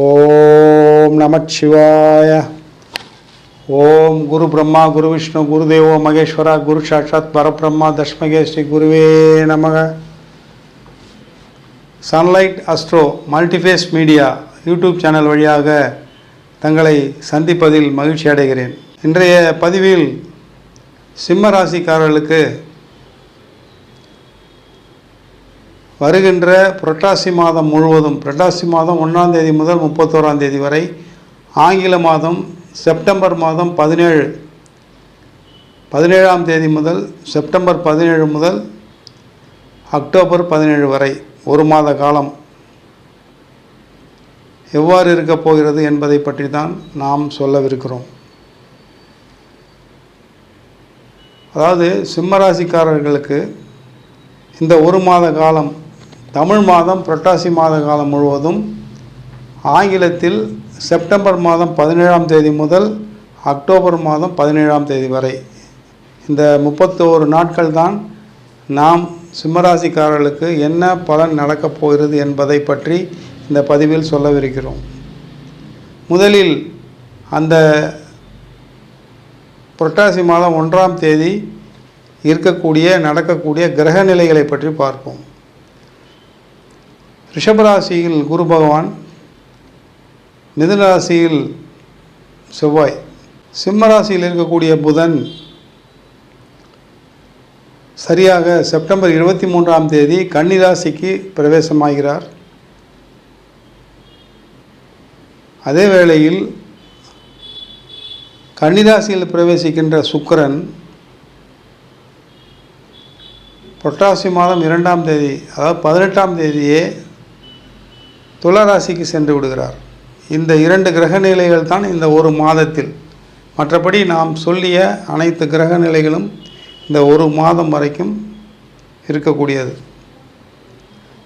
ஓம் நமச்சிவாய. ஓம் குரு பிரம்மா குரு விஷ்ணு குரு தேவோ மகேஸ்வரா குரு சாட்சாத் பரபிரம்மா தஸ்மகே ஸ்ரீ குருவே நமக. Sunlight astro multiphase media YouTube channel வழியாக தங்களை சந்திப்பதில் மகிழ்ச்சி அடைகிறேன். இன்றைய பதிவில் சிம்ம ராசிக்காரர்களுக்கு வருகின்ற புரட்டாசி மாதம் முழுவதும், புரட்டாசி மாதம் 1ஆம் தேதி முதல் 31ஆம் தேதி வரை, ஆங்கில மாதம் செப்டம்பர் மாதம் 17ஆம் தேதி முதல் செப்டம்பர் 17 முதல் அக்டோபர் 17 வரை ஒரு மாத காலம் எவ்வாறு இருக்கப் போகிறது என்பதை பற்றி தான் நாம் சொல்லவிருக்கிறோம். அதாவது சிம்மராசிக்காரர்களுக்கு இந்த ஒரு மாத காலம், தமிழ் மாதம் புரட்டாசி மாத காலம் முழுவதும், ஆங்கிலத்தில் செப்டம்பர் மாதம் 17ஆம் தேதி முதல் அக்டோபர் மாதம் 17ஆம் தேதி வரை, இந்த 31 நாட்கள் தான் நாம் சிம்மராசிக்காரர்களுக்கு என்ன பலன் நடக்கப் போகிறது என்பதை பற்றி இந்த பதிவில் சொல்லவிருக்கிறோம். முதலில் அந்த புரட்டாசி மாதம் 1ஆம் தேதி நடக்கக்கூடிய கிரக நிலைகளை பற்றி பார்ப்போம். ரிஷபராசியில் குரு பகவான், மிதுன ராசியில் செவ்வாய், சிம்ம ராசியில் இருக்கக்கூடிய புதன் சரியாக செப்டம்பர் 23ஆம் தேதி கன்னி ராசிக்கு பிரவேசமாகிறார். அதே வேளையில் கன்னி ராசியில் பிரவேசிக்கின்ற சுக்கிரன் புரட்டாசி மாதம் 2ஆம் தேதி, அதாவது 18ஆம் தேதியே துளாராசிக்கு சென்று விடுகிறார். இந்த 2 கிரக நிலைகள் தான் இந்த ஒரு மாதத்தில். மற்றபடி நாம் சொல்லிய அனைத்து கிரக நிலைகளும் இந்த ஒரு மாதம் வரைக்கும் இருக்கக்கூடியது.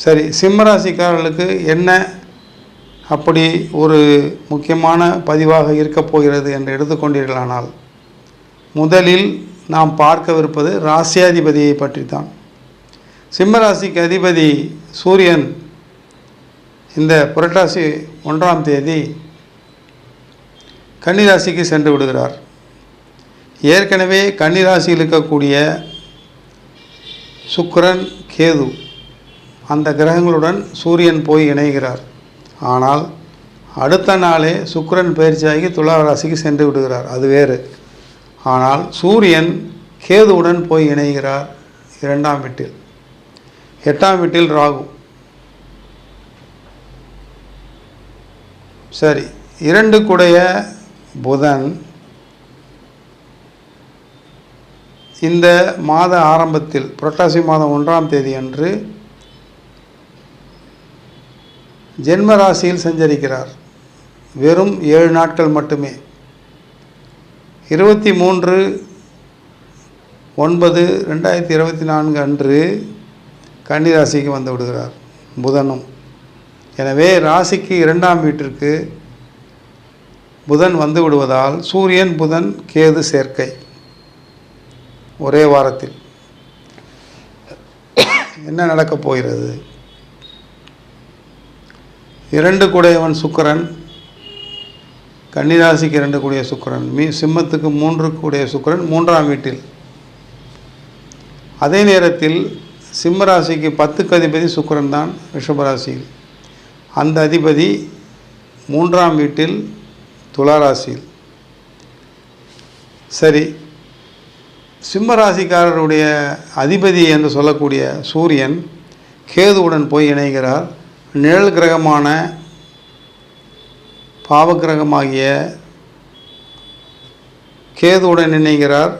சரி, சிம்மராசிக்காரர்களுக்கு என்ன அப்படி ஒரு முக்கியமான பதிவாக இருக்கப் போகிறது என்று எடுத்துக்கொண்டீர்களானால், முதலில் நாம் பார்க்கவிருப்பது ராசியாதிபதியை பற்றி தான். சிம்மராசிக்கு அதிபதி சூரியன் இந்த புரட்டாசி 1ஆம் தேதி கன்னிராசிக்கு சென்று விடுகிறார். ஏற்கனவே கன்னிராசியில் இருக்கக்கூடிய சுக்கிரன், கேது அந்த கிரகங்களுடன் சூரியன் போய் இணைகிறார். ஆனால் அடுத்த நாளே சுக்கிரன் பயிற்சியாகி துலா ராசிக்கு சென்று விடுகிறார், அது வேறு. ஆனால் சூரியன் கேதுவுடன் போய் இணைகிறார் 2ஆம் வீட்டில். 8ஆம் வீட்டில் ராகு. சரி, 2 கூடைய புதன் இந்த மாத ஆரம்பத்தில் புரட்டாசி மாதம் 1ஆம் தேதி அன்று ஜென்ம ராசியில் சஞ்சரிக்கிறார். வெறும் 7 நாட்கள் மட்டுமே. 23/9/2024 அன்று கன்னிராசிக்கு வந்து விடுகிறார் புதனும். எனவே ராசிக்கு 2ஆம் வீட்டிற்கு புதன் வந்து விடுவதால் சூரியன் புதன் கேது சேர்க்கை ஒரே வாரத்தில். என்ன நடக்கப் போகிறது? 2 கூடையவன் சுக்கிரன், கன்னிராசிக்கு 2 கூடிய சுக்கிரன், சிம்மத்துக்கு 3 கூடிய சுக்கிரன் 3ஆம் வீட்டில். அதே நேரத்தில் சிம்ம ராசிக்கு 10க்கு அதிபதி சுக்கிரன் தான் ரிஷபராசியில். அந்த அதிபதி 3ஆம் வீட்டில் துளாராசியில். சரி, சிம்ம ராசிக்காரருடைய அதிபதி என்று சொல்லக்கூடிய சூரியன் கேதுவுடன் போய் இணைகிறார். நிழல் கிரகமான பாவக்கிரகமாகிய கேதுவுடன் இணைகிறார்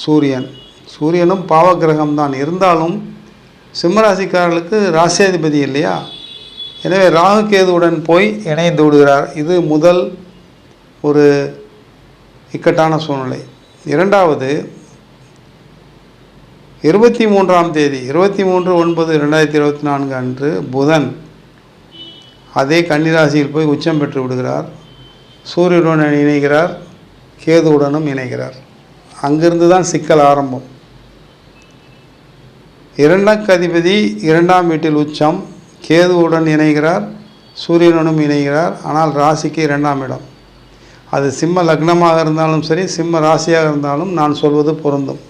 சூரியன். சூரியனும் பாவக்கிரகம்தான், இருந்தாலும் சிம்மராசிக்காரர்களுக்கு ராசியாதிபதி இல்லையா? எனவே ராகு கேதுவுடன் போய் இணைந்து விடுகிறார். இது முதல் ஒரு இக்கட்டான சூழ்நிலை. இரண்டாவது, 23ஆம் தேதி 23/9/2024 அன்று புதன் அதே கன்னிராசியில் போய் உச்சம் பெற்று விடுகிறார். சூரியனுடன் இணைகிறார், கேதுவுடனும் இணைகிறார். அங்கிருந்து தான் சிக்கல் ஆரம்பம். 2க்கு அதிபதி 2ஆம் வீட்டில் உச்சம், கேதுவுடன் இணைகிறார், சூரியனுடன் இணைகிறார். ஆனால் ராசிக்கு 2ஆம் இடம். அது சிம்ம லக்னமாக இருந்தாலும் சரி, சிம்ம ராசியாக இருந்தாலும் நான் சொல்வது பொருந்தும்.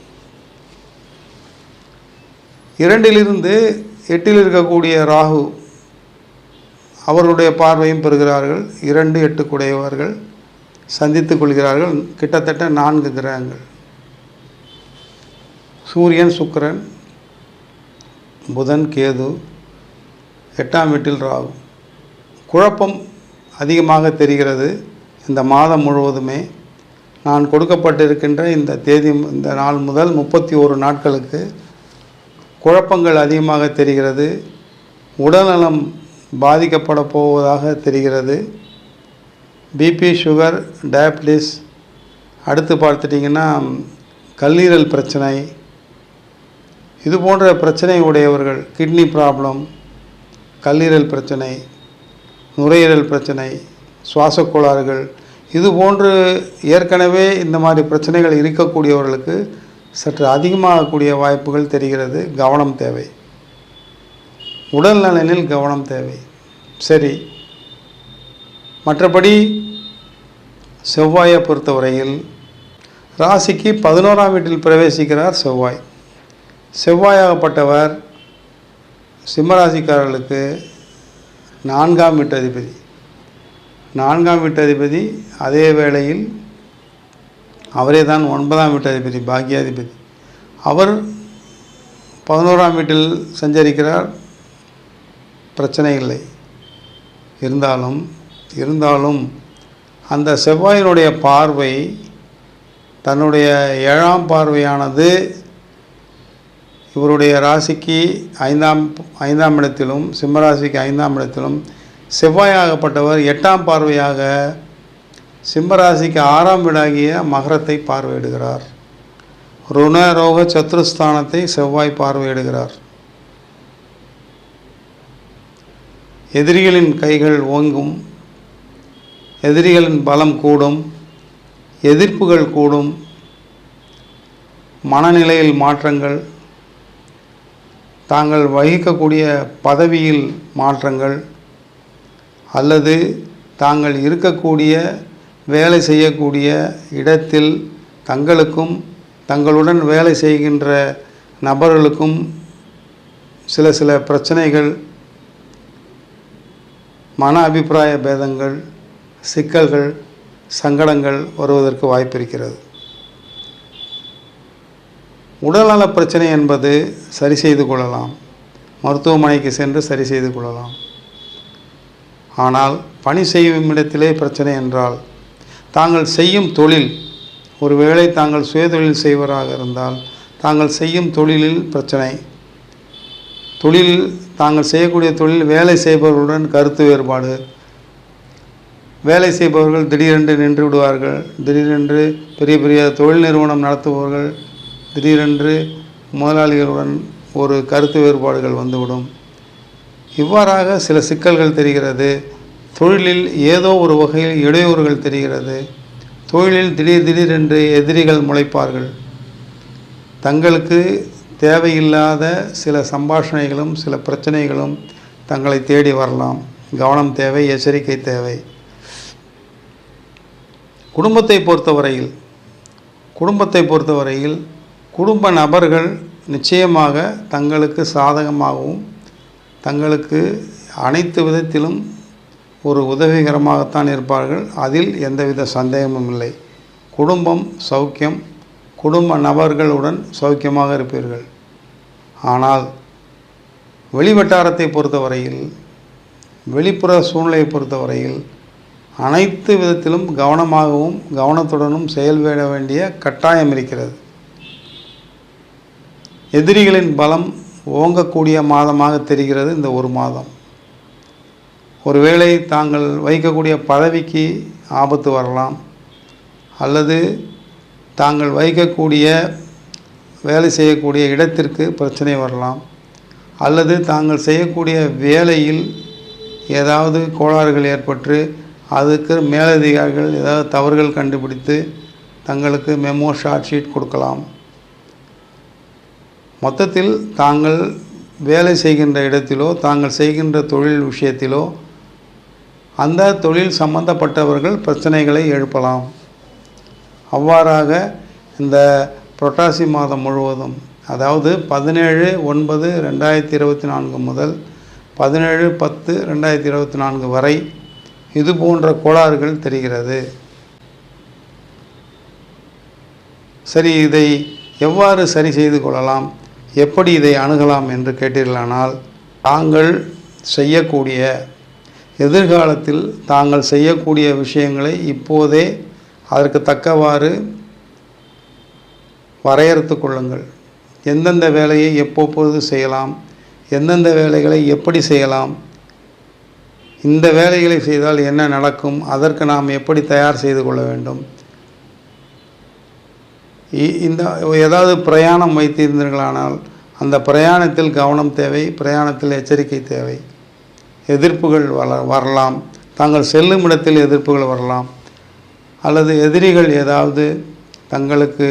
2லிருந்து 8ல் இருக்கக்கூடிய ராகு அவருடைய பார்வையும் பெறுகிறார்கள். 2, 8 கூடையவர்கள் சந்தித்துக் கொள்கிறார்கள். கிட்டத்தட்ட 4 கிரகங்கள். சூரியன், சுக்கிரன், புதன், கேது, 8ஆம் வீட்டில் ராகு. குழப்பம் அதிகமாக தெரிகிறது. இந்த மாதம் முழுவதுமே நான் கொடுக்கப்பட்டிருக்கின்ற இந்த நாள் முதல் 31 நாட்களுக்கு குழப்பங்கள் அதிகமாக தெரிகிறது. உடல்நலம் பாதிக்கப்பட போவதாக தெரிகிறது. பிபி, சுகர், டயபிட்டிஸ், அடுத்து பார்த்துட்டிங்கன்னா கல்லீரல் பிரச்சனை, இது போன்ற பிரச்சனை உடையவர்கள், கிட்னி ப்ராப்ளம், கல்லீரல் பிரச்சனை, நுரையீரல் பிரச்சனை, சுவாச கோளாறுகள், இது போன்று ஏற்கனவே இந்த மாதிரி பிரச்சனைகள் இருக்கக்கூடியவர்களுக்கு சற்று அதிகமாகக்கூடிய வாய்ப்புகள் தெரிகிறது. கவனம் தேவை. உடல் நலனில் கவனம் தேவை. சரி, மற்றபடி செவ்வாயை பொறுத்தவரையில் ராசிக்கு 11ஆம் வீட்டில் பிரவேசிக்கிறார் செவ்வாய். செவ்வாயாகப்பட்டவர் சிம்மராசிக்காரர்களுக்கு 4ஆம் வீட்டு அதிபதி. 4ஆம் வீட்டு அதிபதி அதே வேளையில் அவரே தான் 9ஆம் வீட்டு அதிபதி, பாக்கியாதிபதி. அவர் 11ஆம் வீட்டில் சஞ்சரிக்கிறார். பிரச்சனை இல்லை. இருந்தாலும் அந்த செவ்வாயினுடைய பார்வை, தன்னுடைய 7ஆம் பார்வையானது இவருடைய ராசிக்கு 5ஆம் இடத்திலும், சிம்மராசிக்கு 5ஆம் இடத்திலும், செவ்வாயாகப்பட்டவர் 8ஆம் பார்வையாக சிம்மராசிக்கு 6ஆம் வீடாகிய மகரத்தை பார்வையிடுகிறார். ருண ரோக சத்ருஸ்தானத்தை செவ்வாய் பார்வையிடுகிறார். எதிரிகளின் கைகள் ஓங்கும், எதிரிகளின் பலம் கூடும், எதிர்ப்புகள் கூடும், மனநிலையில் மாற்றங்கள், தாங்கள் வகிக்கக்கூடிய பதவியில் மாற்றங்கள், அல்லது தாங்கள் இருக்கக்கூடிய வேலை செய்யக்கூடிய இடத்தில் தங்களுக்கும் தங்களுடன் வேலை செய்கின்ற நபர்களுக்கும் சில பிரச்சனைகள், மன அபிப்பிராய பேதங்கள், சிக்கல்கள், சங்கடங்கள் வருவதற்கு வாய்ப்பிருக்கிறது. உடல்நல பிரச்சனை என்பது சரி செய்து கொள்ளலாம், மருத்துவமனைக்கு சென்று சரி செய்து கொள்ளலாம். ஆனால் பணி செய்யும் இடத்திலே பிரச்சனை என்றால், தாங்கள் செய்யும் தொழில், ஒருவேளை தாங்கள் சுயதொழில் செய்வராக இருந்தால் தாங்கள் செய்யும் தொழிலில் பிரச்சனை, தாங்கள் செய்யக்கூடிய தொழில் வேலை செய்பவர்களுடன் கருத்து வேறுபாடு, வேலை செய்பவர்கள் திடீரென்று நின்று விடுவார்கள், திடீரென்று பெரிய பெரிய தொழில் நிறுவனம் நடத்துபவர்கள் திடீரென்று முதலாளிகளுடன் ஒரு கருத்து வேறுபாடுகள் வந்துவிடும். இவ்வாறாக சில சிக்கல்கள் தெரிகிறது. தொழிலில் ஏதோ ஒரு வகையில் இடையூறுகள் தெரிகிறது. தொழிலில் திடீரென்று எதிரிகள் முளைப்பார்கள். தங்களுக்கு தேவையில்லாத சில சம்பாஷணைகளும் சில பிரச்சனைகளும் தங்களை தேடி வரலாம். கவனம் தேவை, எச்சரிக்கை தேவை. குடும்பத்தை பொறுத்தவரையில் குடும்ப நபர்கள் நிச்சயமாக தங்களுக்கு சாதகமாகவும் தங்களுக்கு அனைத்து விதத்திலும் ஒரு உதவிகரமாகத்தான் இருப்பார்கள். அதில் எந்தவித சந்தேகமும் இல்லை. குடும்பம் சௌக்கியம், குடும்ப நபர்களுடன் சௌக்கியமாக இருப்பீர்கள். ஆனால் வெளிவட்டாரத்தை பொறுத்தவரையில், வெளிப்புற சூழ்நிலையை பொறுத்தவரையில் அனைத்து விதத்திலும் கவனமாகவும் கவனத்துடனும் செயல்பட வேண்டிய கட்டாயம் இருக்கிறது. எதிரிகளின் பலம் ஓங்கக்கூடிய மாதமாக தெரிகிறது இந்த ஒரு மாதம். ஒருவேளை தாங்கள் வைக்கக்கூடிய பதவிக்கு ஆபத்து வரலாம், அல்லது தாங்கள் வைக்கக்கூடிய வேலை செய்யக்கூடிய இடத்திற்கு பிரச்சனை வரலாம், அல்லது தாங்கள் செய்யக்கூடிய வேலையில் ஏதாவது கோளாறுகள் ஏற்பட்டு அதுக்கு மேலதிகாரிகள் ஏதாவது தவறுகள் கண்டுபிடித்து தங்களுக்கு மெமோ ஷார்ட் ஷீட் கொடுக்கலாம். மொத்தத்தில் தாங்கள் வேலை செய்கின்ற இடத்திலோ தாங்கள் செய்கின்ற தொழில் விஷயத்திலோ அந்த தொழில் சம்பந்தப்பட்டவர்கள் பிரச்சனைகளை எழுப்பலாம். அவ்வாறாக இந்த புரட்டாசி மாதம் முழுவதும், அதாவது 17/9/2024 முதல் 17/10/2024 வரை இது போன்ற கோளாறுகள் தெரிகிறது. சரி, இதை எவ்வாறு சரி செய்து கொள்ளலாம், எப்படி இதை அணுகலாம் என்று கேட்டீர்களானால், தாங்கள் செய்யக்கூடிய எதிர்காலத்தில் தாங்கள் செய்யக்கூடிய விஷயங்களை இப்போதே அதற்கு தக்கவாறு வரையறுத்து கொள்ளுங்கள். எந்தெந்த வேலையை எப்போது செய்யலாம், எந்தெந்த வேலைகளை எப்படி செய்யலாம், இந்த வேலைகளை செய்தால் என்ன நடக்கும், அதற்கு நாம் எப்படி தயார் செய்து கொள்ள வேண்டும். இந்த ஏதாவது பிரயாணம் வைத்திருந்தீர்களானால் அந்த பிரயாணத்தில் கவனம் தேவை, பிரயாணத்தில் எச்சரிக்கை தேவை. எதிர்ப்புகள் வரலாம், தாங்கள் செல்லும் இடத்தில் எதிர்ப்புகள் வரலாம், அல்லது எதிரிகள் ஏதாவது தங்களுக்கு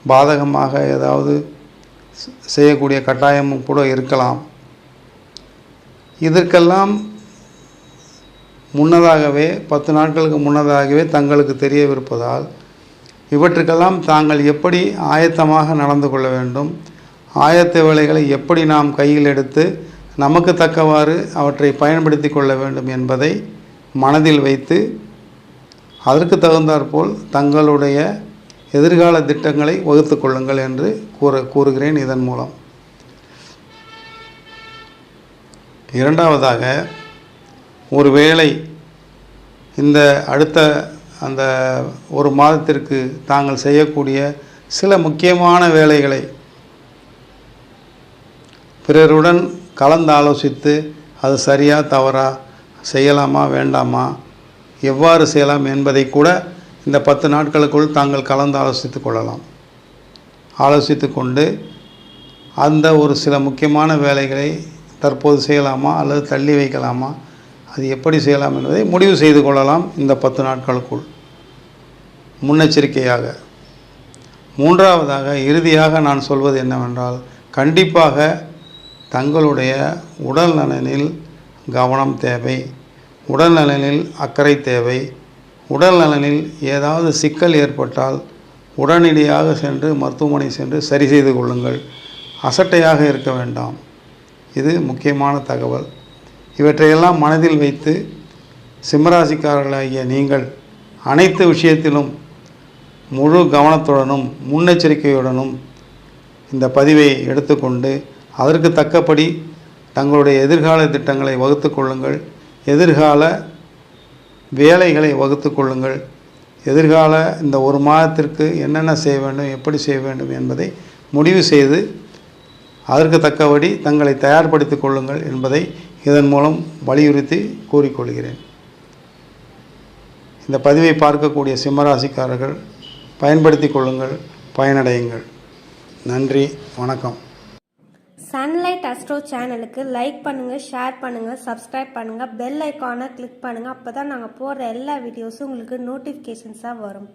பாதகமாக ஏதாவது செய்யக்கூடிய கட்டாயமும் கூட இருக்கலாம். இதற்கெல்லாம் முன்னதாகவே 10 நாட்களுக்கு முன்னதாகவே தங்களுக்கு தெரியவிருப்பதால் இவற்றுக்கெல்லாம் தாங்கள் எப்படி ஆயத்தமாக நடந்து கொள்ள வேண்டும், ஆயத்த வேலைகளை எப்படி நாம் கையில் எடுத்து நமக்கு தக்கவாறு அவற்றை பயன்படுத்தி கொள்ள வேண்டும் என்பதை மனதில் வைத்து அதற்கு தகுந்தாற்போல் தங்களுடைய எதிர்கால திட்டங்களை வகுத்து கொள்ளுங்கள் என்று கூறுகிறேன் இதன் மூலம். இரண்டாவதாக, ஒருவேளை இந்த அடுத்த அந்த ஒரு மாதத்திற்கு தாங்கள் செய்யக்கூடிய சில முக்கியமான வேலைகளை பிறருடன் கலந்து ஆலோசித்து அது சரியா தவறா, செய்யலாமா வேண்டாமா, எவ்வாறு செய்யலாம் என்பதை கூட இந்த 10 நாட்களுக்குள் தாங்கள் கலந்து ஆலோசித்து கொள்ளலாம். ஆலோசித்து கொண்டு அந்த ஒரு சில முக்கியமான வேலைகளை தற்போது செய்யலாமா அல்லது தள்ளி வைக்கலாமா, அது எப்படி செய்யலாம் என்பதை முடிவு செய்து கொள்ளலாம் இந்த 10 நாட்களுக்குள் முன்னெச்சரிக்கையாக. மூன்றாவதாக, இறுதியாக நான் சொல்வது என்னவென்றால், கண்டிப்பாக தங்களுடைய உடல் நலனில் கவனம் தேவை, உடல் நலனில் அக்கறை தேவை. உடல் நலனில் ஏதாவது சிக்கல் ஏற்பட்டால் உடனடியாக சென்று மருத்துவமனை சென்று சரி செய்து கொள்ளுங்கள். அசட்டையாக இருக்க வேண்டாம். இது முக்கியமான தகவல். இவற்றையெல்லாம் மனதில் வைத்து சிம்மராசிக்காரர்களாகிய நீங்கள் அனைத்து விஷயத்திலும் முழு கவனத்துடனும் முன்னெச்சரிக்கையுடனும் இந்த பதிவை எடுத்துக்கொண்டு அதற்கு தக்கபடி தங்களுடைய எதிர்கால திட்டங்களை வகுத்து கொள்ளுங்கள், எதிர்கால வேலைகளை வகுத்து கொள்ளுங்கள். எதிர்கால இந்த ஒரு மாதத்திற்கு என்னென்ன செய்ய வேண்டும், எப்படி செய்ய வேண்டும் என்பதை முடிவு செய்து அதற்கு தக்கபடி தங்களை தயார்படுத்தி கொள்ளுங்கள் என்பதை இதன் மூலம் வலியுறுத்தி கூறிக்கொள்கிறேன். இந்த பதிவை பார்க்கக்கூடிய சிம்மராசிக்காரர்கள் பயன்படுத்தி கொள்ளுங்கள், பயனடையுங்கள். நன்றி, வணக்கம். சன்லைட் அஸ்ட்ரோ சேனலுக்கு லைக் பண்ணுங்கள், ஷேர் பண்ணுங்கள், சப்ஸ்கிரைப் பண்ணுங்கள், பெல் ஐக்கானை கிளிக் பண்ணுங்கள். அப்போ தான் நாங்கள் போடுற எல்லா வீடியோஸும் உங்களுக்கு நோட்டிஃபிகேஷன்ஸாக வரும்.